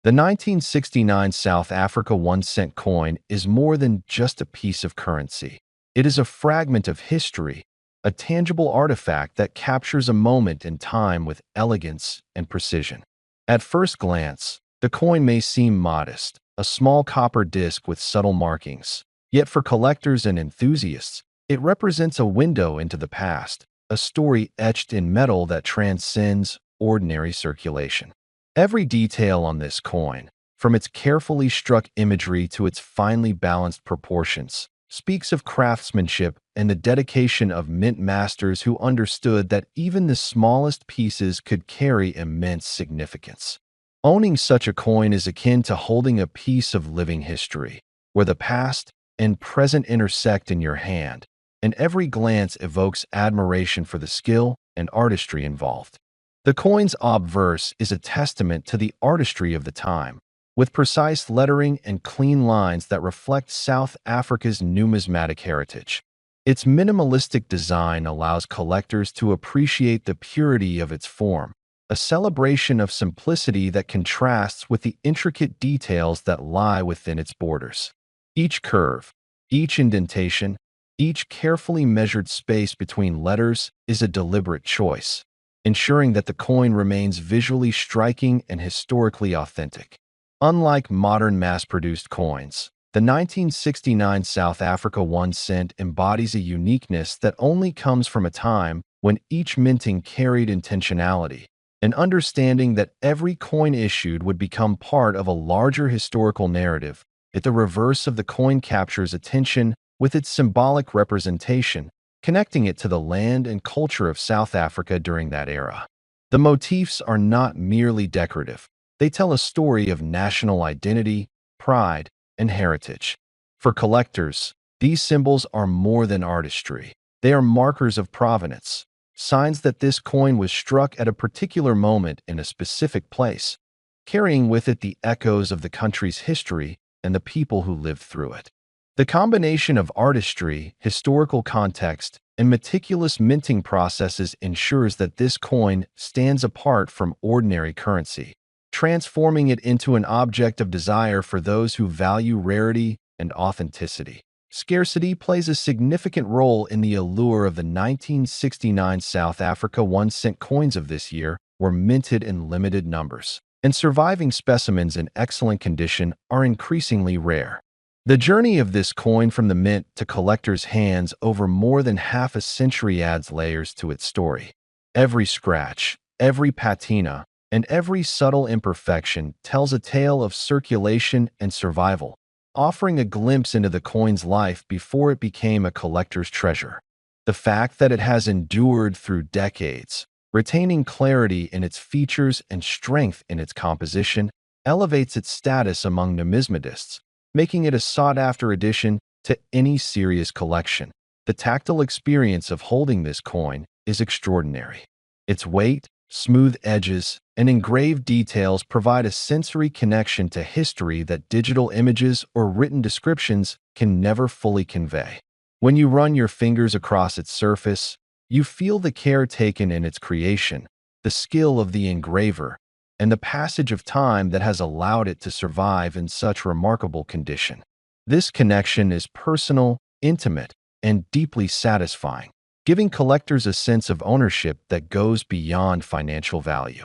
The 1969 South Africa 1 cent coin is more than just a piece of currency. It is a fragment of history, a tangible artifact that captures a moment in time with elegance and precision. At first glance, the coin may seem modest, a small copper disc with subtle markings. Yet for collectors and enthusiasts, it represents a window into the past, a story etched in metal that transcends ordinary circulation. Every detail on this coin, from its carefully struck imagery to its finely balanced proportions, speaks of craftsmanship and the dedication of mint masters who understood that even the smallest pieces could carry immense significance. Owning such a coin is akin to holding a piece of living history, where the past and present intersect in your hand, and every glance evokes admiration for the skill and artistry involved. The coin's obverse is a testament to the artistry of the time, with precise lettering and clean lines that reflect South Africa's numismatic heritage. Its minimalistic design allows collectors to appreciate the purity of its form, a celebration of simplicity that contrasts with the intricate details that lie within its borders. Each curve, each indentation, each carefully measured space between letters is a deliberate choice, ensuring that the coin remains visually striking and historically authentic. Unlike modern mass-produced coins, the 1969 South Africa 1 cent embodies a uniqueness that only comes from a time when each minting carried intentionality, an understanding that every coin issued would become part of a larger historical narrative. At the reverse of the coin captures attention with its symbolic representation, connecting it to the land and culture of South Africa during that era. The motifs are not merely decorative. They tell a story of national identity, pride, and heritage. For collectors, these symbols are more than artistry. They are markers of provenance, signs that this coin was struck at a particular moment in a specific place, carrying with it the echoes of the country's history and the people who lived through it. The combination of artistry, historical context, and meticulous minting processes ensures that this coin stands apart from ordinary currency, transforming it into an object of desire for those who value rarity and authenticity. Scarcity plays a significant role in the allure of the 1969 South Africa 1 cent coins of this year were minted in limited numbers, and surviving specimens in excellent condition are increasingly rare. The journey of this coin from the mint to collectors' hands over more than half a century adds layers to its story. Every scratch, every patina, and every subtle imperfection tells a tale of circulation and survival, offering a glimpse into the coin's life before it became a collector's treasure. The fact that it has endured through decades, retaining clarity in its features and strength in its composition, elevates its status among numismatists, making it a sought-after addition to any serious collection. The tactile experience of holding this coin is extraordinary. Its weight, smooth edges, and engraved details provide a sensory connection to history that digital images or written descriptions can never fully convey. When you run your fingers across its surface, you feel the care taken in its creation, the skill of the engraver, and the passage of time that has allowed it to survive in such remarkable condition. This connection is personal, intimate, and deeply satisfying, giving collectors a sense of ownership that goes beyond financial value.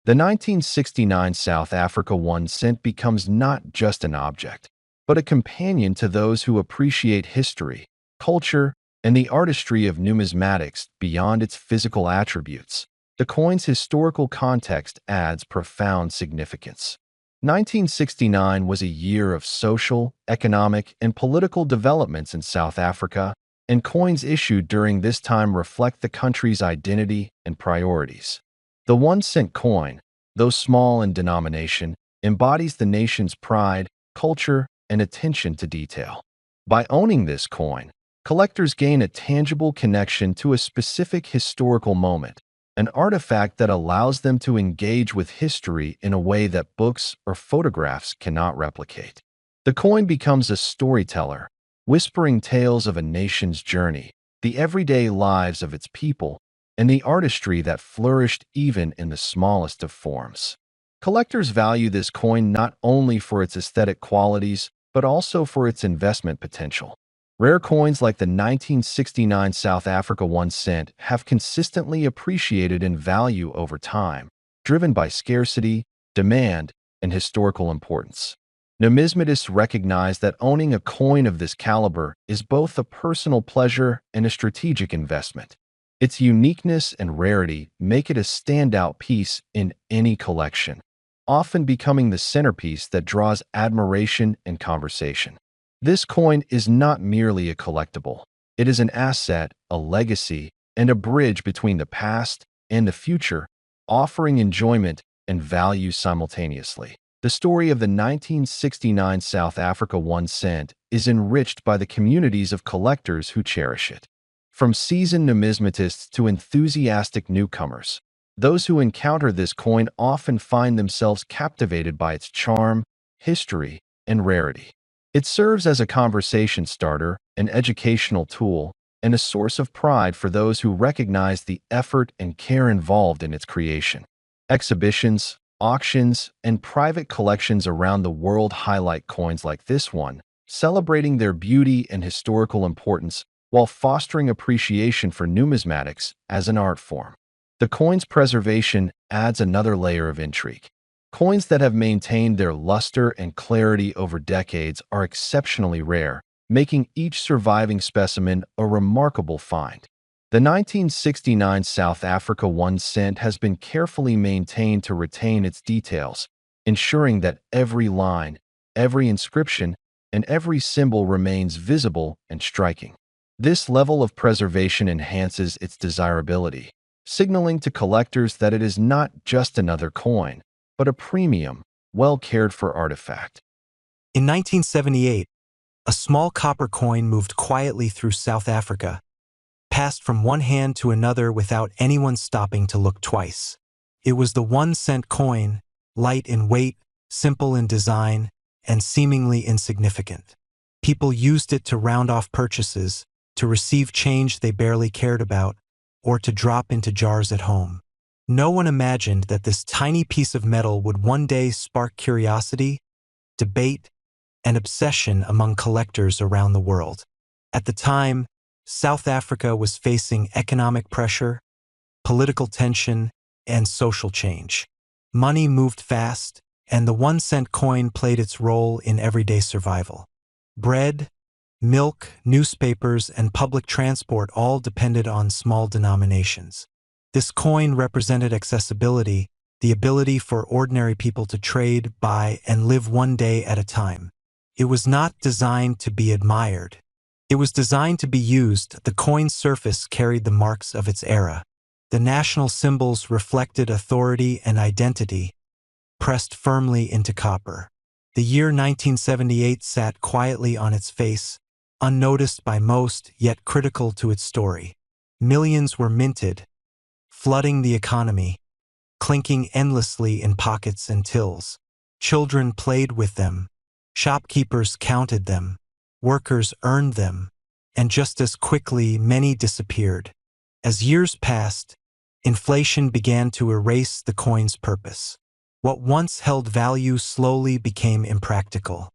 The 1969 South Africa 1 cent becomes not just an object, but a companion to those who appreciate history, culture, and the artistry of numismatics beyond its physical attributes. The coin's historical context adds profound significance. 1969 was a year of social, economic, and political developments in South Africa, and coins issued during this time reflect the country's identity and priorities. The 1 cent coin, though small in denomination, embodies the nation's pride, culture, and attention to detail. By owning this coin, collectors gain a tangible connection to a specific historical moment, an artifact that allows them to engage with history in a way that books or photographs cannot replicate. The coin becomes a storyteller, whispering tales of a nation's journey, the everyday lives of its people, and the artistry that flourished even in the smallest of forms. Collectors value this coin not only for its aesthetic qualities, but also for its investment potential. Rare coins like the 1969 South Africa 1 cent have consistently appreciated in value over time, driven by scarcity, demand, and historical importance. Numismatists recognize that owning a coin of this caliber is both a personal pleasure and a strategic investment. Its uniqueness and rarity make it a standout piece in any collection, often becoming the centerpiece that draws admiration and conversation. This coin is not merely a collectible. It is an asset, a legacy, and a bridge between the past and the future, offering enjoyment and value simultaneously. The story of the 1969 South Africa 1 cent is enriched by the communities of collectors who cherish it. From seasoned numismatists to enthusiastic newcomers, those who encounter this coin often find themselves captivated by its charm, history, and rarity. It serves as a conversation starter, an educational tool, and a source of pride for those who recognize the effort and care involved in its creation. Exhibitions, auctions, and private collections around the world highlight coins like this one, celebrating their beauty and historical importance while fostering appreciation for numismatics as an art form. The coin's preservation adds another layer of intrigue. Coins that have maintained their luster and clarity over decades are exceptionally rare, making each surviving specimen a remarkable find. The 1969 South Africa 1 cent has been carefully maintained to retain its details, ensuring that every line, every inscription, and every symbol remains visible and striking. This level of preservation enhances its desirability, signaling to collectors that it is not just another coin, but a premium, well-cared-for artifact. In 1978, a small copper coin moved quietly through South Africa, passed from one hand to another without anyone stopping to look twice. It was the 1-cent coin, light in weight, simple in design, and seemingly insignificant. People used it to round off purchases, to receive change they barely cared about, or to drop into jars at home. No one imagined that this tiny piece of metal would one day spark curiosity, debate, and obsession among collectors around the world. At the time, South Africa was facing economic pressure, political tension, and social change. Money moved fast, and the 1-cent coin played its role in everyday survival. Bread, milk, newspapers, and public transport all depended on small denominations. This coin represented accessibility, the ability for ordinary people to trade, buy, and live one day at a time. It was not designed to be admired. It was designed to be used. The coin's surface carried the marks of its era. The national symbols reflected authority and identity, pressed firmly into copper. The year 1978 sat quietly on its face, unnoticed by most, yet critical to its story. Millions were minted, flooding the economy, clinking endlessly in pockets and tills. Children played with them, shopkeepers counted them, workers earned them, and just as quickly many disappeared. As years passed, inflation began to erase the coin's purpose. What once held value slowly became impractical.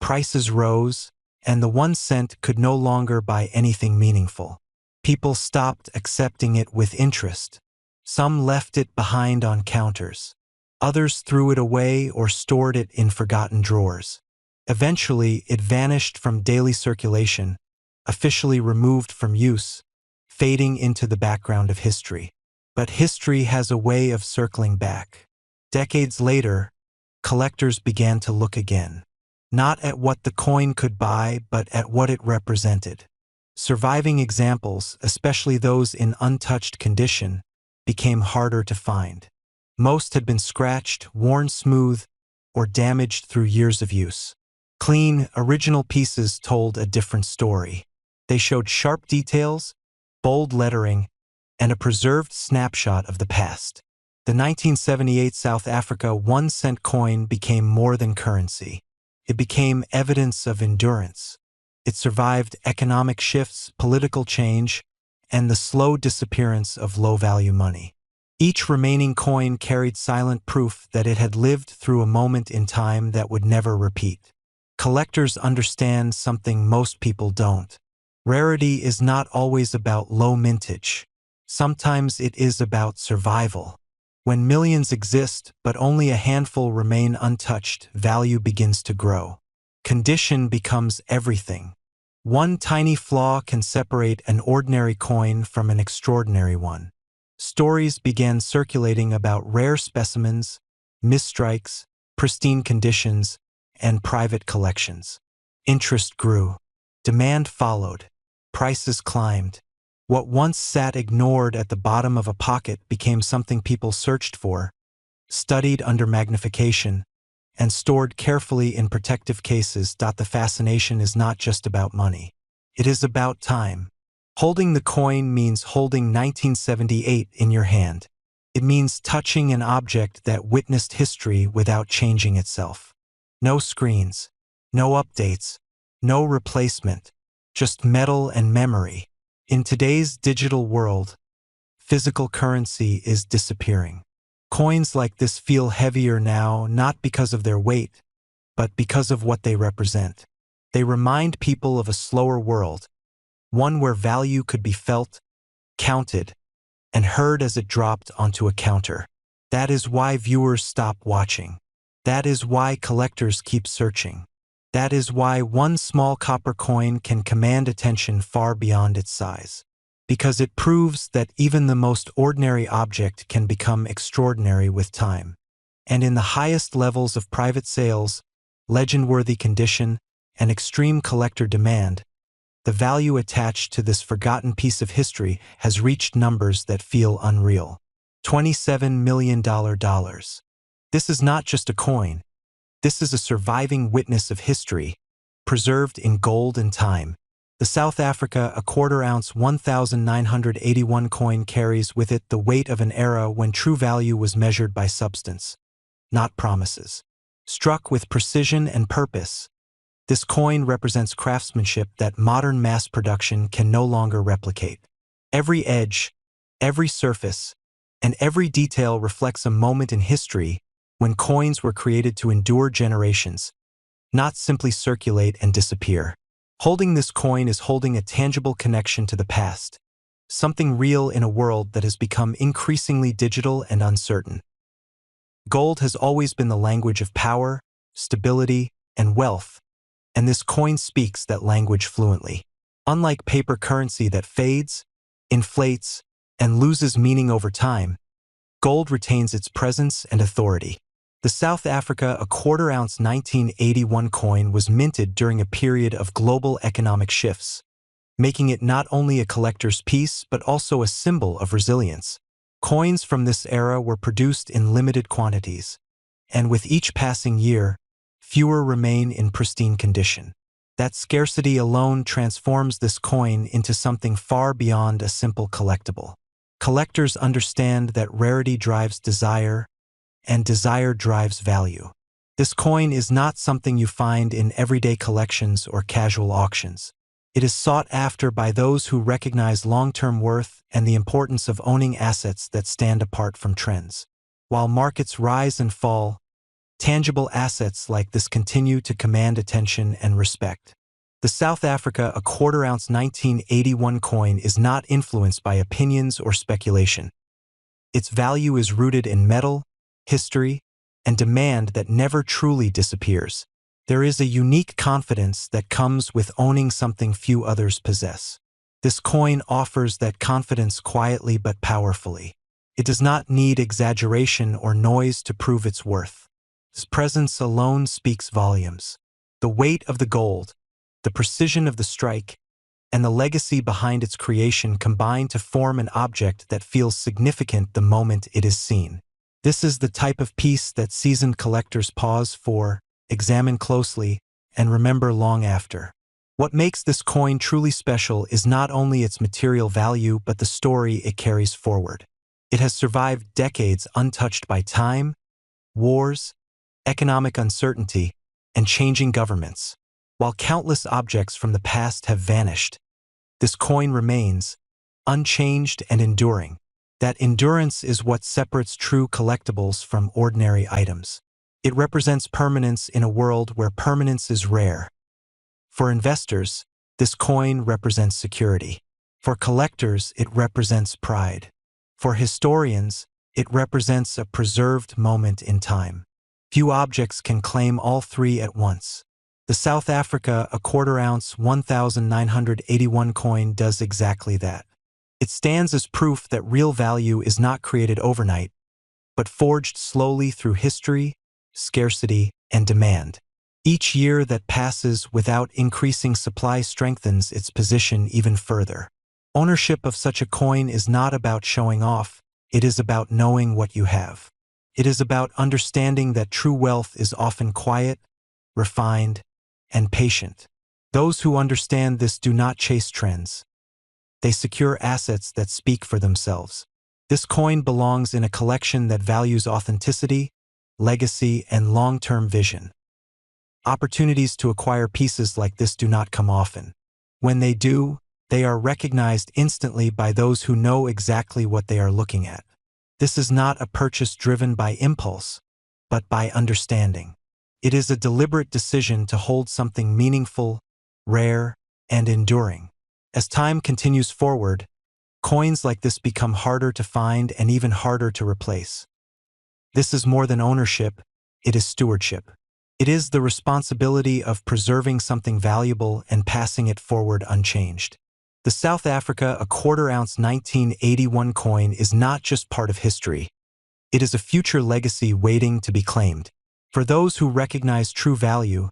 Prices rose, and the 1 cent could no longer buy anything meaningful. People stopped accepting it with interest. Some left it behind on counters. Others threw it away or stored it in forgotten drawers. Eventually, it vanished from daily circulation, officially removed from use, fading into the background of history. But history has a way of circling back. Decades later, collectors began to look again, not at what the coin could buy, but at what it represented. Surviving examples, especially those in untouched condition, became harder to find. Most had been scratched, worn smooth, or damaged through years of use. Clean, original pieces told a different story. They showed sharp details, bold lettering, and a preserved snapshot of the past. The 1978 South Africa 1 cent coin became more than currency. It became evidence of endurance. It survived economic shifts, political change, and the slow disappearance of low-value money. Each remaining coin carried silent proof that it had lived through a moment in time that would never repeat. Collectors understand something most people don't. Rarity is not always about low mintage. Sometimes it is about survival. When millions exist, but only a handful remain untouched, value begins to grow. Condition becomes everything. One tiny flaw can separate an ordinary coin from an extraordinary one. Stories began circulating about rare specimens, misstrikes, pristine conditions, and private collections. Interest grew. Demand followed. Prices climbed. What once sat ignored at the bottom of a pocket became something people searched for, studied under magnification, and stored carefully in protective cases. The fascination is not just about money. It is about time. Holding the coin means holding 1978 in your hand. It means touching an object that witnessed history without changing itself. No screens, no updates, no replacement, just metal and memory. In today's digital world, physical currency is disappearing. Coins like this feel heavier now, not because of their weight, but because of what they represent. They remind people of a slower world, one where value could be felt, counted, and heard as it dropped onto a counter. That is why viewers stop watching. That is why collectors keep searching. That is why one small copper coin can command attention far beyond its size. Because it proves that even the most ordinary object can become extraordinary with time. And in the highest levels of private sales, legend-worthy condition, and extreme collector demand, the value attached to this forgotten piece of history has reached numbers that feel unreal. $27 million. This is not just a coin. This is a surviving witness of history, preserved in gold and time. The South Africa a quarter-ounce 1981 coin carries with it the weight of an era when true value was measured by substance, not promises. Struck with precision and purpose, this coin represents craftsmanship that modern mass production can no longer replicate. Every edge, every surface, and every detail reflects a moment in history when coins were created to endure generations, not simply circulate and disappear. Holding this coin is holding a tangible connection to the past, something real in a world that has become increasingly digital and uncertain. Gold has always been the language of power, stability, and wealth, and this coin speaks that language fluently. Unlike paper currency that fades, inflates, and loses meaning over time, gold retains its presence and authority. The South Africa a quarter-ounce 1981 coin was minted during a period of global economic shifts, making it not only a collector's piece but also a symbol of resilience. Coins from this era were produced in limited quantities, and with each passing year, fewer remain in pristine condition. That scarcity alone transforms this coin into something far beyond a simple collectible. Collectors understand that rarity drives desire, and desire drives value. This coin is not something you find in everyday collections or casual auctions. It is sought after by those who recognize long-term worth and the importance of owning assets that stand apart from trends. While markets rise and fall, tangible assets like this continue to command attention and respect. The South Africa a quarter-ounce 1981 coin is not influenced by opinions or speculation. Its value is rooted in metal, history, and demand that never truly disappears. There is a unique confidence that comes with owning something few others possess. This coin offers that confidence quietly but powerfully. It does not need exaggeration or noise to prove its worth. Its presence alone speaks volumes. The weight of the gold, the precision of the strike, and the legacy behind its creation combine to form an object that feels significant the moment it is seen. This is the type of piece that seasoned collectors pause for, examine closely, and remember long after. What makes this coin truly special is not only its material value but the story it carries forward. It has survived decades untouched by time, wars, economic uncertainty, and changing governments. While countless objects from the past have vanished, this coin remains, unchanged and enduring. That endurance is what separates true collectibles from ordinary items. It represents permanence in a world where permanence is rare. For investors, this coin represents security. For collectors, it represents pride. For historians, it represents a preserved moment in time. Few objects can claim all three at once. The South Africa a quarter-ounce 1981 coin does exactly that. It stands as proof that real value is not created overnight, but forged slowly through history, scarcity, and demand. Each year that passes without increasing supply strengthens its position even further. Ownership of such a coin is not about showing off, it is about knowing what you have. It is about understanding that true wealth is often quiet, refined, and patient. Those who understand this do not chase trends. They secure assets that speak for themselves. This coin belongs in a collection that values authenticity, legacy, and long-term vision. Opportunities to acquire pieces like this do not come often. When they do, they are recognized instantly by those who know exactly what they are looking at. This is not a purchase driven by impulse, but by understanding. It is a deliberate decision to hold something meaningful, rare, and enduring. As time continues forward, coins like this become harder to find and even harder to replace. This is more than ownership, it is stewardship. It is the responsibility of preserving something valuable and passing it forward unchanged. The South Africa a quarter-ounce 1981 coin is not just part of history. It is a future legacy waiting to be claimed. For those who recognize true value,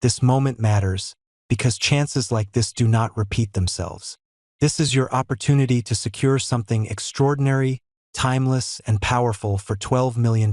this moment matters because chances like this do not repeat themselves. This is your opportunity to secure something extraordinary, timeless, and powerful for $12 million.